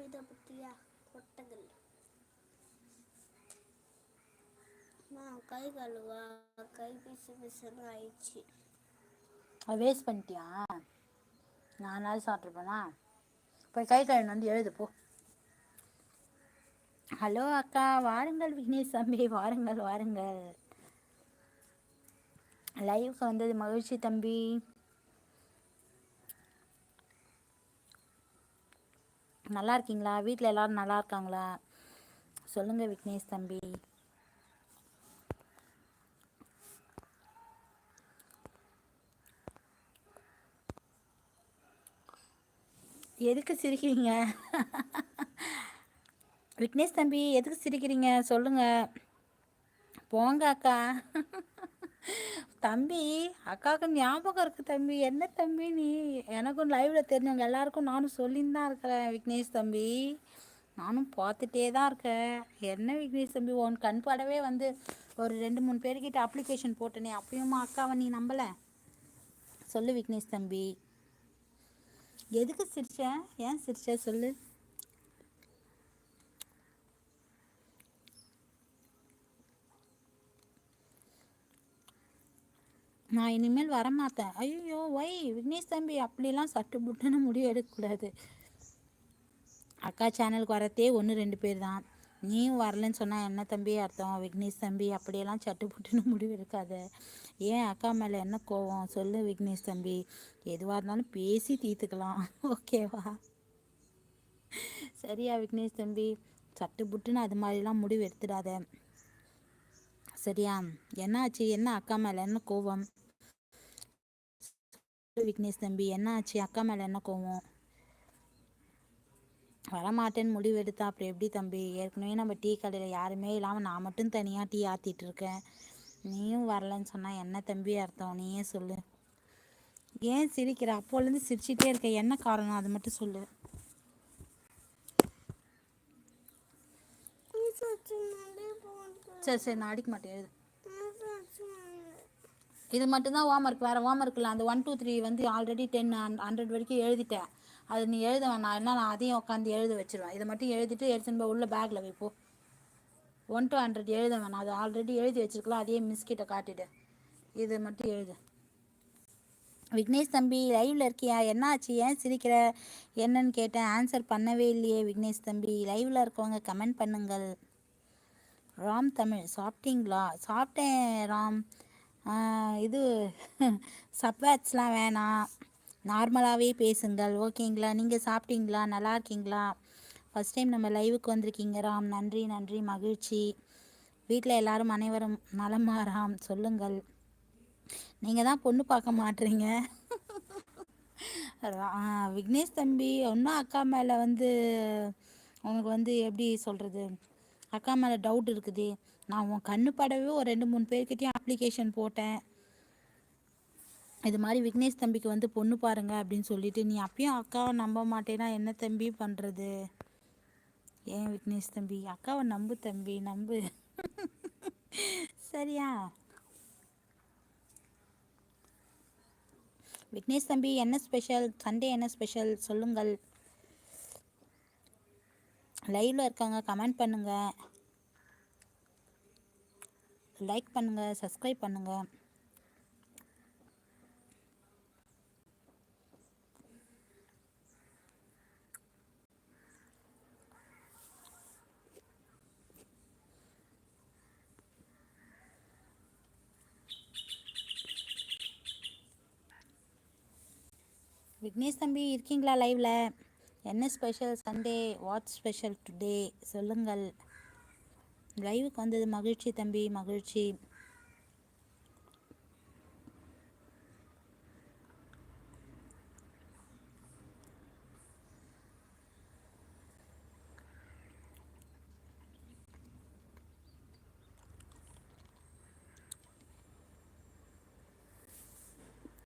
இதை பற்றியா கொட்டைகள் நான் கை கழுவா கை பிசு பிசுன்னு ஆயிடுச்சு. அது வேஸ்ட் பண்ணிட்டியா? நானாவது சாப்பிட்ருப்பேனா? போய் கை கழுவின்னு வந்து எழுது போ. ஹலோ அக்கா, வாருங்கள் விக்னேஷ் தம்பி, வாருங்கள் வாருங்கள். லைவுக்கு வந்தது மகிழ்ச்சி தம்பி. நல்லா இருக்கீங்களா? வீட்டில் எல்லோரும் நல்லா இருக்காங்களா? சொல்லுங்கள் விக்னேஷ் தம்பி. எதுக்கு சிரிக்கிறீங்க விக்னேஷ் தம்பி? எதுக்கு சிரிக்கிறீங்க சொல்லுங்கள். போங்க அக்கா. தம்பி, அக்காவுக்கு ஞாபகம் இருக்குது தம்பி. என்ன தம்பி நீ? எனக்கும் லைவில் தெரிஞ்சவங்க எல்லாருக்கும் நானும் சொல்லின்னு தான் இருக்கிறேன் விக்னேஷ் தம்பி. நானும் பார்த்துட்டே தான் இருக்கேன். என்ன விக்னேஷ் தம்பி, உன் கண் படவே வந்து ஒரு 2-3 பேர்கிட்ட அப்ளிகேஷன் போட்டேனே, அப்பயுமா அக்காவை நீ நம்பலை? சொல்லு விக்னேஷ் தம்பி, எதுக்கு சிரிச்ச? ஏன் சிரிச்ச சொல்லு. நான் இனிமேல் வரமாட்டேன். ஐயோ ஒய் விக்னேஷ் தம்பி, அப்படிலாம் சட்டு புட்டுன்னு முடிவு எடுக்கக்கூடாது. அக்கா சேனலுக்கு வரத்தே 1-2 பேர் தான். நீயும் வரலன்னு சொன்னால் என்ன தம்பி அர்த்தம்? விக்னேஷ் தம்பி, அப்படியெல்லாம் சட்டு புட்டுன்னு முடிவு எடுக்காத. ஏன் அக்கா மேலே என்ன கோவம் சொல்லு விக்னேஷ் தம்பி. எதுவாக இருந்தாலும் பேசி தீர்த்துக்கலாம், ஓகேவா? சரியா விக்னேஷ் தம்பி? சட்டு புட்டுன்னு அது மாதிரிலாம் முடிவு எடுத்துடாத, சரியா? என்னாச்சு? என்ன அக்கா மேலே என்ன கோவம் விக்னேஷ் தம்பி? என்னாச்சு? அக்கா மேலே என்ன கோவம்? வரமாட்டேன்னு முடிவு எடுத்தா அப்புறம் எப்படி தம்பி? ஏற்கனவே நம்ம டீ கடையில் யாருமே இல்லாமல் நான் மட்டும் தனியாக டீ ஆற்றிட்டு இருக்கேன். நீயும் வரலன்னு சொன்னால் என்ன தம்பி அர்த்தம்? நீயே சொல்லு. ஏன் சிரிக்கிற? அப்போலேருந்து சிரிச்சிட்டே இருக்க, என்ன காரணம் அது மட்டும் சொல்லு. சரி சரி, நான் அடிக்க மாட்டேன், எழுது. இது மட்டும்தான் ஹோம் ஒர்க், வேறு ஹோம் ஒர்க் இல்லை. அந்த 1 2 3 வந்து ஆல்ரெடி 10 100 வரைக்கும் எழுதிட்டேன். அது நீ எழுத வேணாம், என்ன நான் அதையும் உட்காந்து எழுத வச்சிருவேன். இதை மட்டும் எழுதிட்டு எடுத்துன்னு போய் உள்ள பேக்கில் வைப்போ. 1 to 100 எழுத வேணாம், அது ஆல்ரெடி எழுதி வச்சிருக்கலாம். அதையே மிஸ்கிட்ட காட்டிடு, இது மட்டும் எழுது. விக்னேஷ் தம்பி, லைவில் இருக்கியா? என்னாச்சு? ஏன் சிரிக்கிற? என்னன்னு கேட்டேன், ஆன்சர் பண்ணவே இல்லையே விக்னேஷ் தம்பி. லைவில் இருக்கவங்க கமெண்ட் பண்ணுங்கள். ராம் தமிழ், சாப்பிட்டீங்களா? சாப்பிட்டேன் ராம். இது சப்வேட்ஸ்லாம் வேணாம், நார்மலாகவே பேசுங்கள், ஓகேங்களா? நீங்கள் சாப்பிட்டீங்களா? நல்லா இருக்கீங்களா? ஃபஸ்ட் டைம் நம்ம லைவுக்கு வந்திருக்கீங்க ராம், நன்றி நன்றி, மகிழ்ச்சி. வீட்டில் எல்லாரும் அனைவரும் நலமா ராம்? சொல்லுங்கள். நீங்கள் தான் பொண்ணு பார்க்க மாட்டீங்க விக்னேஷ் தம்பி. ஒன்றும் அக்கா மேலே வந்து உனக்கு வந்து எப்படி சொல்கிறது, அக்கா மேலே டவுட் இருக்குது. நான் உன் கண்ணு படவே ஒரு 2-3 பேர்கிட்டையும் அப்ளிகேஷன் போட்டேன். இது மாதிரி விக்னேஷ் தம்பிக்கு வந்து பொண்ணு பாருங்க அப்படின்னு சொல்லிட்டு, நீ அப்பயும் அக்காவை நம்ப மாட்டேன்னா என்ன தம்பி பண்ணுறது? ஏன் விக்னேஷ் தம்பி, அக்காவை நம்பு தம்பி, நம்பு. சரியா விக்னேஷ் தம்பி? என்ன ஸ்பெஷல் சண்டே? என்ன ஸ்பெஷல் சொல்லுங்கள். லைவில் இருக்காங்க, கமெண்ட் பண்ணுங்கள், லைக் பண்ணுங்கள், சப்ஸ்கிரைப் பண்ணுங்கள். விக்னேஷ் தம்பி இருக்கீங்களா லைவில்? என்ன special Sunday? What special today சொல்லுங்கள். லைவுக்கு வந்தது மகிழ்ச்சி தம்பி, மகிழ்ச்சி.